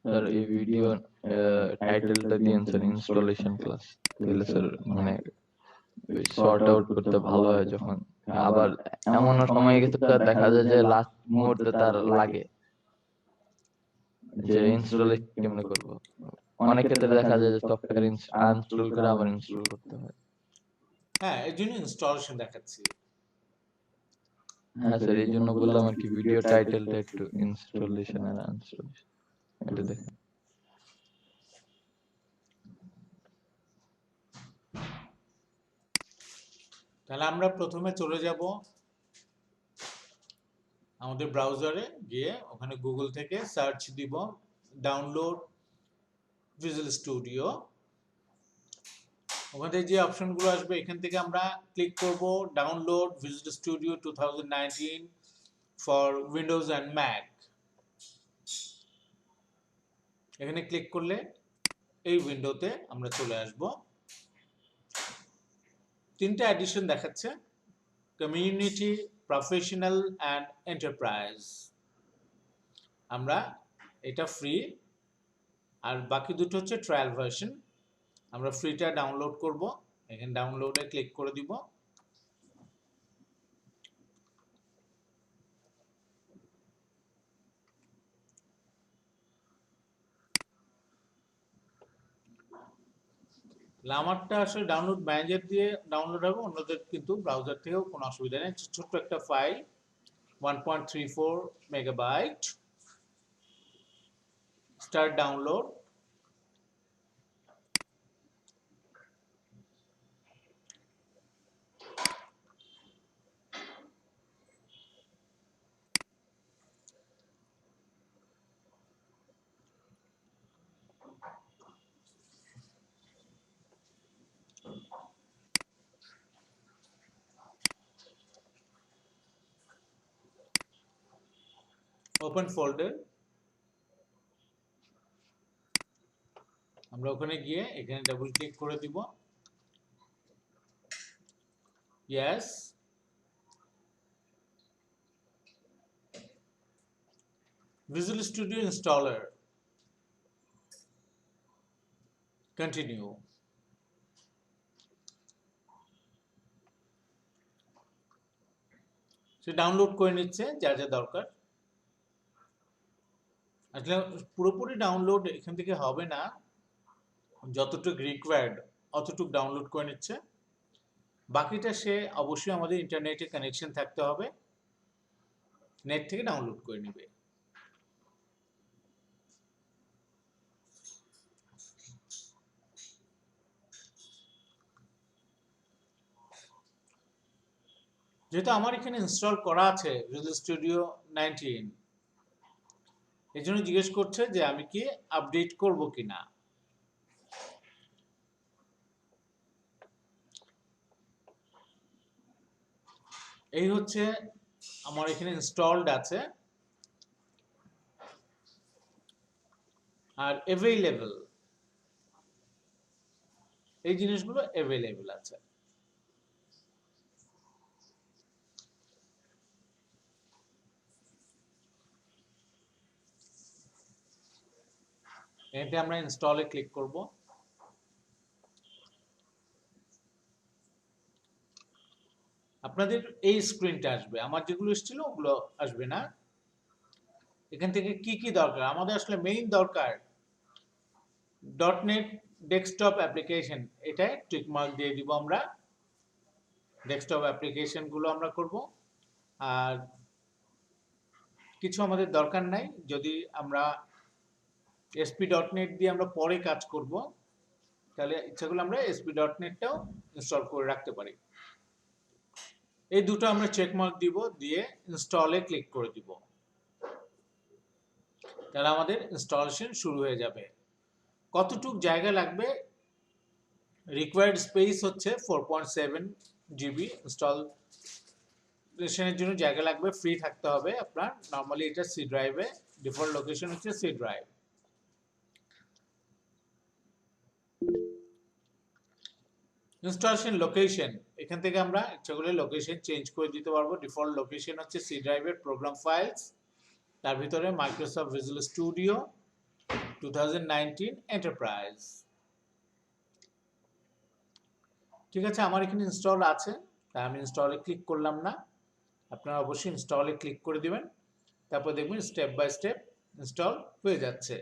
Sir এই video টাইটেলটা দিয়েন স্যার ইনস্টলেশন ক্লাস, তাহলে স্যার মানে সর্ট আউট করতে ভালো হয়। যখন আবার এমনও সময় গেছে দেখা যায় যে লাস্ট মুহূর্তে তার লাগে যে ইনস্টলেশন কেমনে করবো। অনেক ক্ষেত্রে দেখা যায় যে সফটওয়্যার আনইনস্টল করে আবার ইনস্টল করতে হয়। হ্যাঁ, এর জন্য ইনস্টলেশন দেখাচ্ছি। হ্যাঁ স্যার, এই জন্য বললাম আর কি ভিডিও টাইটেলটা একটু ইনস্টলেশন আর আনইনস্টলেশন এটা দেখেন। তাহলে আমরা প্রথমে চলে যাব আমাদের ব্রাউজারে, গিয়ে ওখানে গুগল থেকে সার্চ দিব ডাউনলোড ভিজুয়াল স্টুডিও। ওখানে যে অপশনগুলো আসবে এখান থেকে আমরা ক্লিক করব download visual studio 2019 for Windows and Mac. এখানে ক্লিক করলে এই উইন্ডোতে আমরা চলে আসব। তিনটা এডিশন দেখাচ্ছে, কমিউনিটি, প্রফেশনাল অ্যান্ড এন্টারপ্রাইজ। আমরা এটা ফ্রি, আর বাকি দুটো হচ্ছে ট্রায়াল ভার্সন। আমরা ফ্রিটা ডাউনলোড করব, এখানে ডাউনলোডে ক্লিক করে দিব। আমারটা আসলে ডাউনলোড ম্যানেজার দিয়ে ডাউনলোড হবে, অন্যদের কিন্তু ব্রাউজার থেকেও কোনো অসুবিধা নেই। ছোট্ট একটা file 1.34 megabyte. Start download. Open folder. আমরা ওখানে গিয়ে এখানে ডাবল ক্লিক করে দিব। Yes. Visual studio installer. Continue. সে ডাউনলোড করে নিচ্ছে যা যা দরকার। আসলে পুরোপুরি ডাউনলোড এখান থেকে হবে না, যতটুকু রিকোয়ার্ড অতটুকু ডাউনলোড করে নিচ্ছে। বাকিটা সে অবশ্যই আমাদের ইন্টারনেটে কানেকশন থাকতে হবে, নেট থেকে ডাউনলোড করে নেবে। যেহেতু আমার এখানে ইনস্টল করা আছে ভিজুয়াল স্টুডিও 19, এই জন্য জিজ্ঞেস করছে যে আমি কি আপডেট করব কিনা। এই হচ্ছে আমার এখানে ইনস্টলড আছে, আর অ্যাভেইলেবল এই জিনিসগুলো অ্যাভেইলেবল আছে। এতে আমরা ইনস্টলে ক্লিক করব। আপনাদের এই স্ক্রিনটা আসবে, আমার যেগুলো এসেছিল ওগুলো আসবে না। এখান থেকে কি কি দরকার, আমাদের আসলে মেইন দরকার .NET ডেস্কটপ অ্যাপ্লিকেশন, এটাই টিক মার্ক দিয়ে দিব আমরা। ডেস্কটপ অ্যাপ্লিকেশনগুলো আমরা করব, আর কিছু আমাদের দরকার নাই। যদি আমরা ASP.NET দিয়ে আমরা পরে কাজ করব, তাহলে ইচ্ছা করলে আমরা ASP.NET-টাও ইনস্টল করে রাখতে পারি। এই দুটো আমরা চেক মার্ক দিব, দিয়ে ইনস্টলে ক্লিক করে দিব। তাহলে আমাদের ইনস্টলেশন শুরু হয়ে যাবে। কতটুক জায়গা লাগবে, রিকোয়ার্ড স্পেস হচ্ছে 4.7 GB। ইনস্টলেশনের জন্য জায়গা লাগবে, ফ্রি থাকতে হবে আপনার। নর্মালি এটা সি ড্রাইভে, ডিফল্ট লোকেশন হচ্ছে সি ড্রাইভ। ইনস্টলেশন লোকেশন, এখান থেকে আমরা ইচ্ছা করলে লোকেশন চেঞ্জ করে দিতে পারবো। ডিফল্ট লোকেশন হচ্ছে সি ড্রাইভের প্রোগ্রাম ফাইলস, তার ভিতরে মাইক্রোসফট ভিজুয়াল স্টুডিও 2019 এন্টারপ্রাইজ। ঠিক আছে, আমার এখানে ইনস্টল আছে, তাই আমি ইনস্টলে ক্লিক করলাম না। আপনারা অবশ্যই ইনস্টলে ক্লিক করে দিবেন, তারপর দেখবেন স্টেপ বাই স্টেপ ইনস্টল হয়ে যাচ্ছে।